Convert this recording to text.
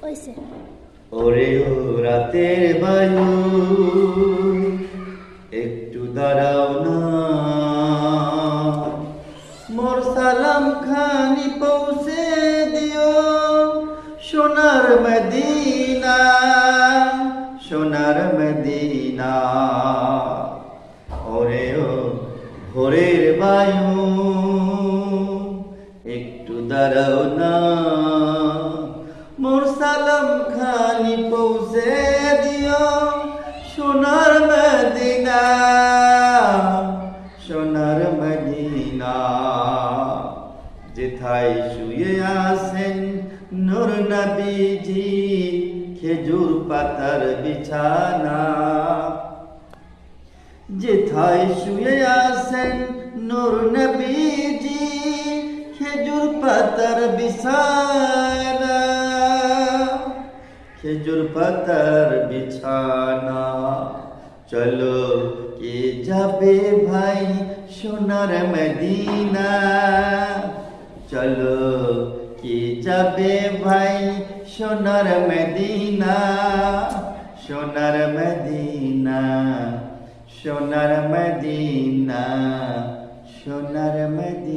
ওইসে ওরে ও রাতের বায়ু একটু দাঁড়াও না, মোর সালাম খানি পৌঁছে দিও সোনার মদিনা, সোনার মদিনা। ওরে ও ভোরের বায়ু একটু দাঁড়াও না, মোর সালাম খানি পৌঁছে দিও সোনার মদিনা, সোনার মদিনা। যেথায় শুয়ে আছেন নূর নবীজি খেজুর পাতার বিছানা, যেথায় শুয়ে আছেন নূর নবীজি খেজুর পাতার বিছানা, খেজুর পাতার বিছানা। চলো কে যাবে ভাই সোনার মদিনা, চলো কে যাবে ভাই সোনার মদিনা, সোনার মদিনা, সোনার মদিনা, সোনার মদিনা।